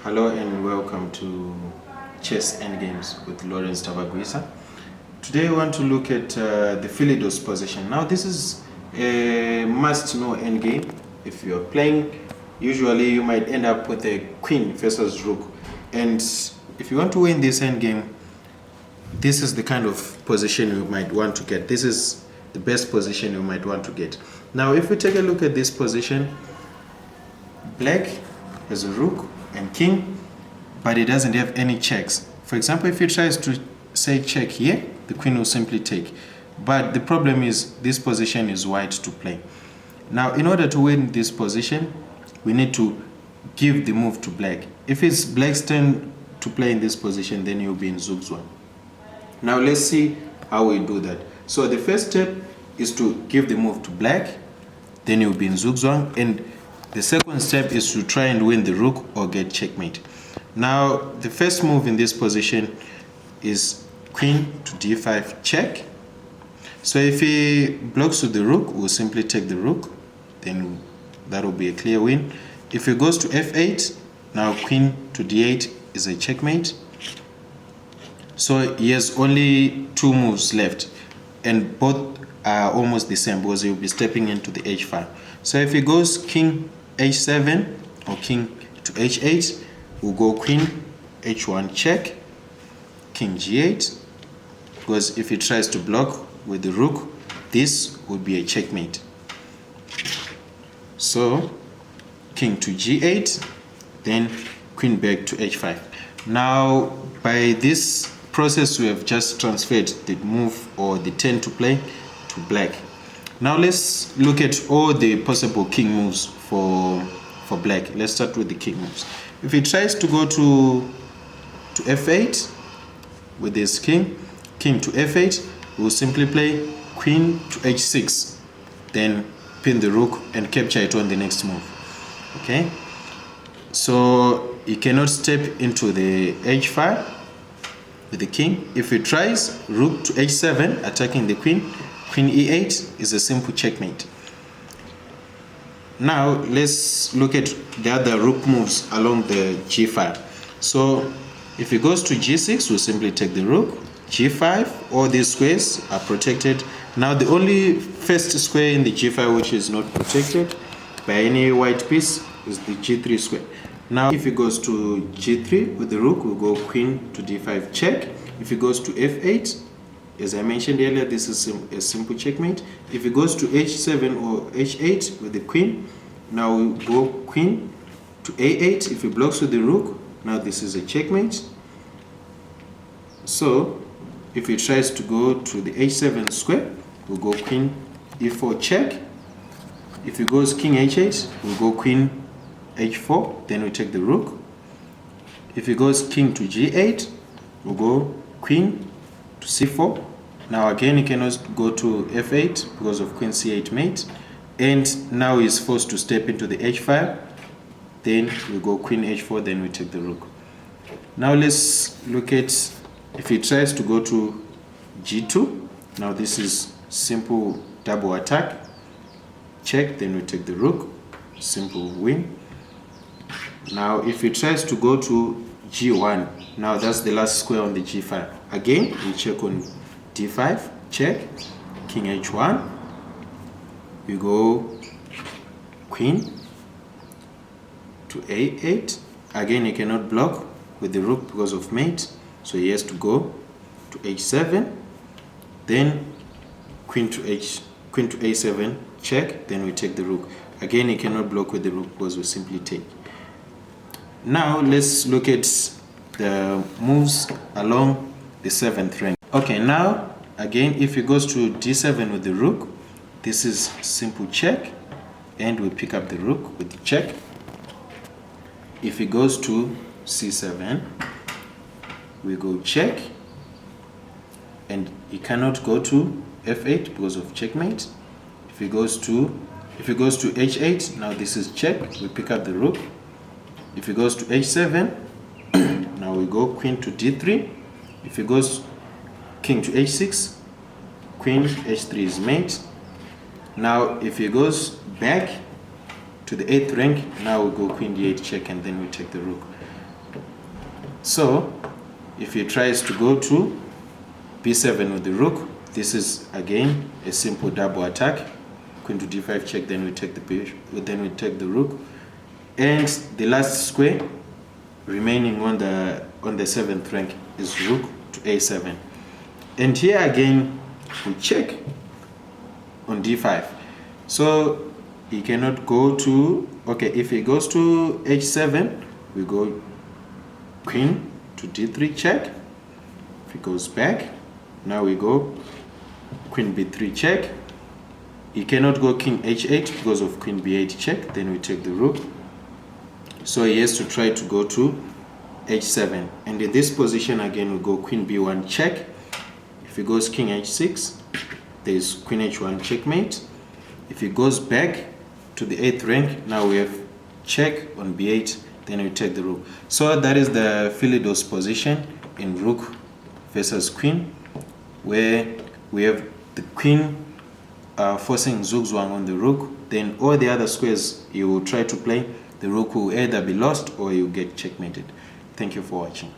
Hello and welcome to Chess Endgames with Lawrence Tabaguisa. Today I want to look at the Philidor's position. Now this is a must-know endgame. If you're playing, usually you might end up with a queen versus rook. And if you want to win this endgame, this is the kind of position you might want to get. This is the best position you might want to get. Now if we take a look at this position, black has a rook and king, but it doesn't have any checks. For example, if he tries to say check here, the queen will simply take. But the problem is this position is white to play. Now, in order to win this position, we need to give the move to black. If it's black's turn to play in this position, then you'll be in Zugzwang. Now, let's see how we do that. So the first step is to give the move to black, then you'll be in Zugzwang, and the second step is to try and win the rook or get checkmate. Now, the first move in this position is queen to d5 check. So if he blocks to the rook, we'll simply take the rook. Then that will be a clear win. If he goes to f8, now queen to d8 is a checkmate. So he has only two moves left, and both are almost the same because he'll be stepping into the h5. So if he goes king h7 or king to h8, we'll go queen h1 check, king g8, because if he tries to block with the rook, this would be a checkmate. So king to g8, then queen back to h5. Now by this process we have just transferred the move or the turn to play to black. Now let's look at all the possible king moves for black. Let's start with the king moves. If he tries to go to f8 with this king to f8, we'll simply play queen to h6, then pin the rook and capture it on the next move. Okay, so he cannot step into the h5 with the king. If he tries rook to h7 attacking the queen, queen e8 is a simple checkmate. Now let's look at the other rook moves along the g5. So if he goes to g6, we'll simply take the rook. g5, all these squares are protected. Now the only first square in the g5 which is not protected by any white piece is the g3 square. Now if he goes to g3 with the rook, we'll go queen to d5 check. If he goes to f8, as I mentioned earlier, this is a simple checkmate. If he goes to h7 or h8 with the queen, now we'll go queen to a8. If he blocks with the rook, now this is a checkmate. So if he tries to go to the h7 square, we'll go queen e4 check. If he goes king h8, we'll go queen h4, then we take the rook. If he goes king to g8, we'll go queen to c4. Now again he cannot go to f8 because of queen c8 mate, and now he's forced to step into the h5. Then we go queen h4, then we take the rook. Now let's look at if he tries to go to g2. Now this is simple double attack, check, then we take the rook, simple win. Now if he tries to go to g1, now that's the last square on the g5. Again we check on d5 check, king h1, we go queen to a8. Again he cannot block with the rook because of mate, so he has to go to h7, then queen to a7 check, then we take the rook. Again he cannot block with the rook because we simply take. Now let's look at the moves along the 7th rank. Okay, now again if he goes to d7 with the rook, this is simple check, and we pick up the rook with the check. If he goes to c7, we go check, and he cannot go to f8 because of checkmate. If he goes to h8, now this is check, we pick up the rook. If he goes to h7, now we go queen to d3. If he goes king to h6, queen h3 is mate. Now if he goes back to the 8th rank, now we go queen d8 check, and then we take the rook. So if he tries to go to b7 with the rook, this is again a simple double attack. Queen to d5 check, then we take the rook, and the last square remaining on the 7th rank is rook to a7. And here again we check on d5. So he cannot go to, okay, if he goes to h7, we go queen to d3 check. If he goes back, now we go queen b3 check. He cannot go king h8 because of queen b8 check, then we take the rook. So he has to try to go to h7, and in this position again we go queen b1 check. If he goes king h6, there's queen h1 checkmate. If he goes back to the 8th rank, now we have check on b8, then we take the rook. So that is the Philidor's position in rook versus queen, where we have the queen forcing Zugzwang on the rook. Then all the other squares you will try to play, the rook will either be lost or you get checkmated. Thank you for watching.